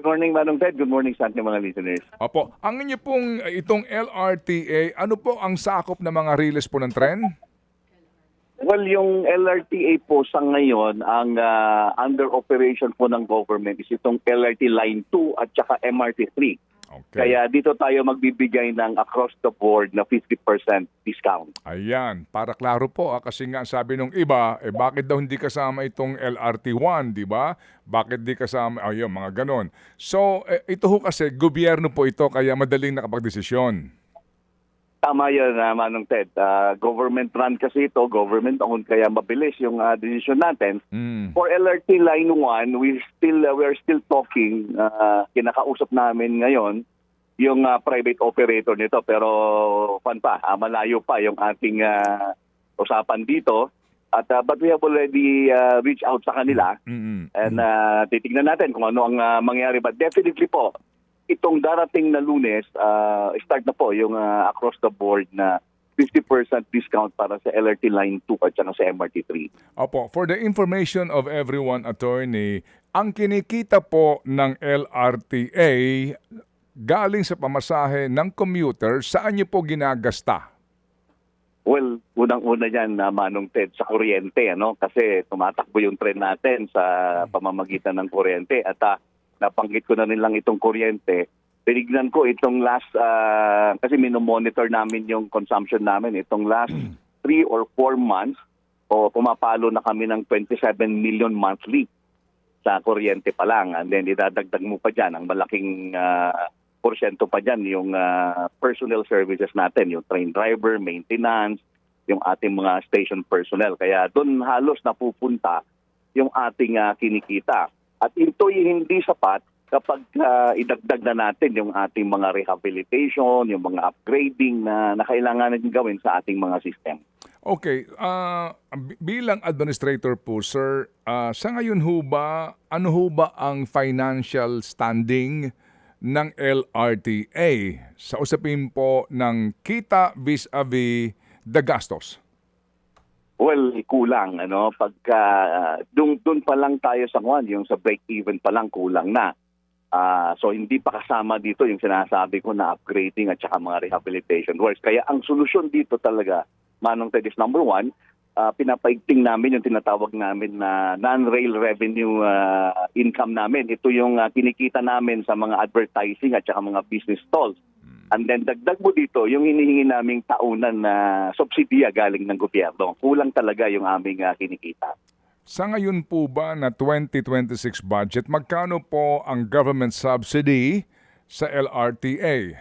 Good morning, Manong Ted. Good morning sa ating mga listeners. Opo, ang inyo pong itong LRTA, ano po ang sakop ng mga release po ng tren? Well, yung LRTA po sa ngayon, ang under operation po ng government is itong LRT Line 2 at saka MRT 3. Okay. Kaya dito tayo magbibigay ng across the board na 50% discount. Ayan, para klaro po kasi nga sabi nung iba, bakit daw hindi kasama itong LRT1, di ba? Bakit di kasama, ayun, mga ganon. So, ito ho kasi, gobyerno po ito, kaya madaling nakapagdesisyon. Tama yan, Manong Ted. Government run kasi ito, government owned, kaya mabilis yung decision natin. For LRT Line 1, we are still talking, kinakausap namin ngayon yung private operator nito, pero malayo pa yung ating usapan dito. But we have already reached out sa kanila and titignan natin kung ano ang mangyari. But definitely po, itong darating na Lunes, start na po yung across the board na 50% discount para sa LRT Line 2 at saka sa MRT 3. Opo, for the information of everyone, attorney, ang kinikita po ng LRTA galing sa pamasahe ng commuter, saan niyo po ginagasta? Well, unang-una dyan, Manong Ted, sa kuryente, ano? Kasi tumatakbo yung tren natin sa pamamagitan ng kuryente at napanggit ko na rin lang itong kuryente. Tinignan ko itong last, kasi minomonitor namin yung consumption namin, itong last 3 or 4 months, pumapalo na kami ng 27 million monthly sa kuryente pa lang. And then idadagdag mo pa dyan, ang malaking porsyento pa dyan, yung personnel services natin, yung train driver, maintenance, yung ating mga station personnel. Kaya doon halos napupunta yung ating kinikita. At ito'y hindi sapat kapag idagdag na natin yung ating mga rehabilitation, yung mga upgrading na kailangan natin gawin sa ating mga system. Okay, bilang administrator po, sir, sa ngayon ho ba, ano ho ba ang financial standing ng LRTA sa usapin po ng kita vis-a-vis the gastos? Well, kulang, ano, pagka doon pa lang tayo sa yung sa break even pa lang kulang na. So hindi pa kasama dito yung sinasabi ko na upgrading at saka mga rehabilitation works. Kaya ang solusyon dito talaga, Manong Ted, is number 1, pinapaigting namin yung tinatawag namin na non-rail revenue income namin. Ito yung kinikita namin sa mga advertising at saka mga business stalls. And then dagdag mo dito yung hinihingi naming taunan na subsidiya galing ng gobyerno. Kulang talaga yung aming kinikita. Sa ngayon po ba na 2026 budget, magkano po ang government subsidy sa LRTA?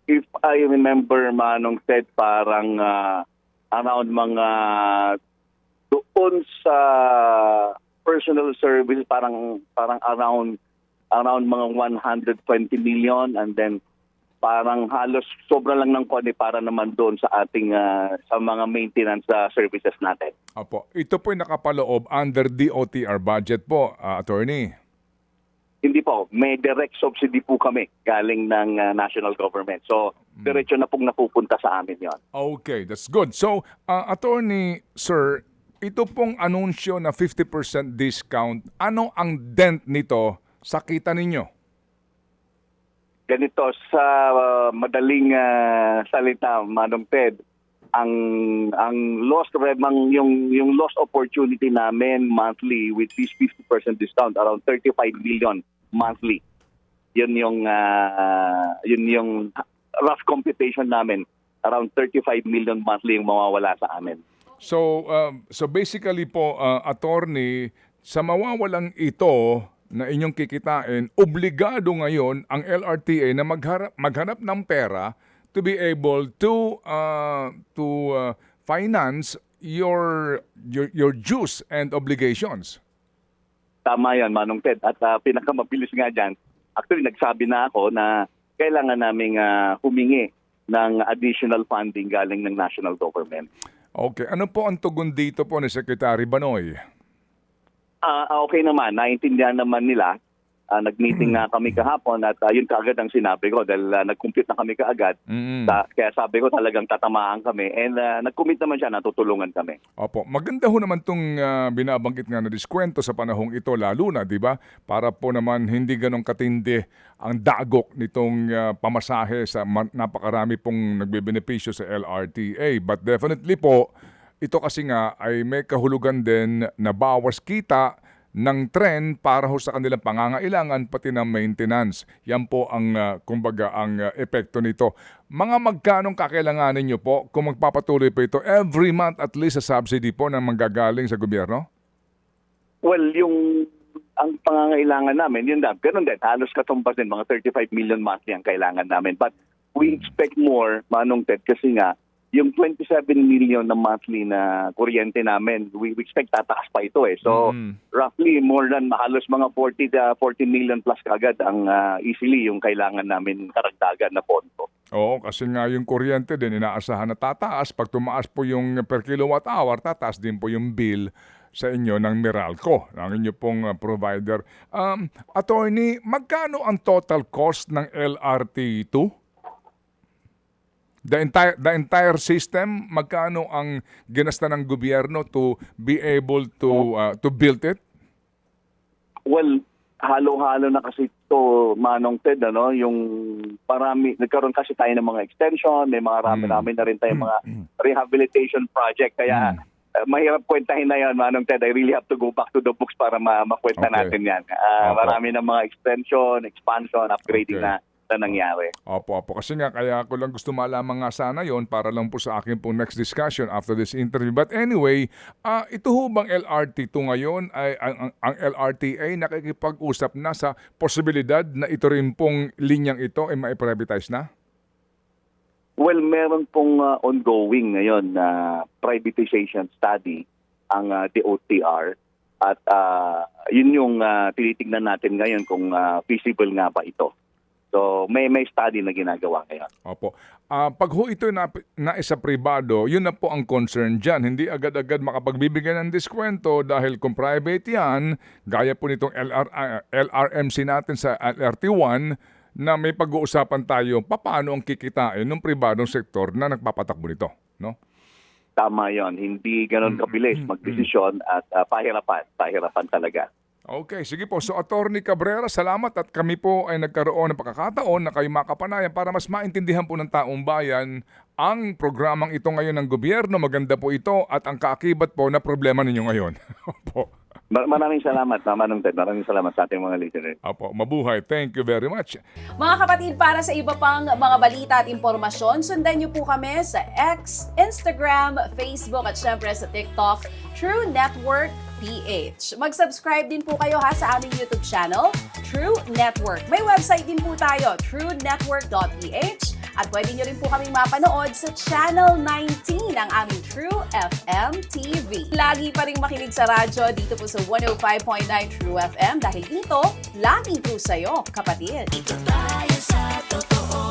If I remember, Manong Ted, parang around mga doon sa personal service, parang around mga 120 million, and then parang halos sobra lang ng konti para naman doon sa ating sa mga maintenance services natin. Opo, ito po nakapaloob under DOTR budget po, attorney. Hindi po, may direct subsidy po kami galing ng national government. So, diretso na pong napupunta sa amin yon. Okay, that's good. So, attorney, sir, ito pong anunsyo na 50% discount, ano ang dent nito sa kita ninyo? Ganito, sa madaling salita, Manong Ted, ang lost yung lost opportunity namin monthly with this 50% discount, around 35 million monthly. Yun yung rough computation namin, around 35 million monthly yung mawawala sa amin. So basically po, attorney, sa mawawalang ito na inyong kikitain, obligado ngayon ang LRTA na maghanap ng pera to be able to finance your dues and obligations. Tama yan, Manong Ted. At pinakamabilis nga dyan, actually nagsabi na ako na kailangan naming humingi ng additional funding galing ng national government. Okay. Ano po ang tugon dito po ni Secretary Banoy? Okay naman, naintindihan naman nila Nag-meeting nga kami kahapon at yun kaagad ang sinabi ko dahil nag-compute na kami kaagad. Kaya sabi ko talagang tatamaan kami and nag-commit naman siya na tutulungan kami. Opo, maganda ho naman itong binabanggit nga na diskwento sa panahong ito lalo na, di ba? Para po naman hindi ganong katindi ang dagok nitong pamasahe sa napakarami pong nagbebenepisyo sa LRTA. But definitely po, ito kasi nga ay may kahulugan din na bawas kita ng tren para ho sa kanilang pangangailangan pati ng maintenance. Yan po ang kumbaga ang epekto nito. Mga magkanong kakailanganin nyo po kung magpapatuloy po ito every month at least sa subsidy po na manggagaling sa gobyerno? Well, ang pangangailangan namin, yun na, ganun din, halos katumbas din, mga 35 million monthly ang kailangan namin. But we expect more, Manong Ted, kasi nga, yung 27 million na monthly na kuryente namin, we expect tataas pa ito eh. So, roughly more than halos mga 40 million plus kagad ang easily yung kailangan namin karagdagan na pondo. Oo, kasi nga yung kuryente din inaasahan na tataas. Pag tumaas po yung per kilowatt hour, tataas din po yung bill sa inyo ng Meralco, ang inyo pong provider. Attorney, magkano ang total cost ng LRT2? The entire system, magkano ang ginasta ng gobyerno to be able to build it? Well, halo-halo na kasi ito, Manong Ted, yung nagkaroon kasi tayo ng mga extension, may mga rami-rami na rin tayo mga rehabilitation project. Kaya mahirap kwentahin na yan, Manong Ted. I really have to go back to the books para makwenta natin yan. Marami na mga extension, expansion, upgrading na nangyari. Opo. Kasi nga, kaya ko lang gusto malaman nga sana yon para lang po sa akin pong next discussion after this interview. But anyway, ito ho bang LRT2 ngayon, ay ang LRTA nakikipag-usap na sa posibilidad na ito rin pong linyang ito ay mai-privatize na? Well, meron pong ongoing ngayon na privatization study ang DOTR at yun yung tinitignan natin ngayon kung feasible nga ba ito. So may study na ginagawa ngayon. Opo. Pag ho ito na isa pribado, yun na po ang concern dyan. Hindi agad-agad makapagbibigay ng diskwento dahil kung private yan, gaya po nitong LRMC natin sa LRT1, na may pag-uusapan tayo paano ang kikitain ng pribadong sektor na nagpapatakbo nito, no? Tama yon. Hindi ganoon kabilis magdesisyon at pahirapan talaga. Okay, sige po. So, Attorney Cabrera, salamat at kami po ay nagkaroon ng pagkakataon na kayo makapanayan para mas maintindihan po ng taong bayan ang programang ito ngayon ng gobyerno. Maganda po ito at ang kaakibat po na problema ninyo ngayon. Opo. Maraming salamat, Manong Ted. Maraming salamat sa ating mga listeners. Opo, mabuhay. Thank you very much. Mga kapatid, para sa iba pang mga balita at impormasyon, sundan niyo po kami sa X, Instagram, Facebook at syempre sa TikTok, True Network PH. Mag-subscribe din po kayo sa aming YouTube channel, True Network. May website din po tayo, truenetwork.ph, at pwede nyo rin po kaming mapanood sa Channel 19 ng aming True FM TV. Lagi pa rin makinig sa radyo dito po sa 105.9 True FM dahil dito, laging true sa'yo, kapatid. Dito tayo sa totoo.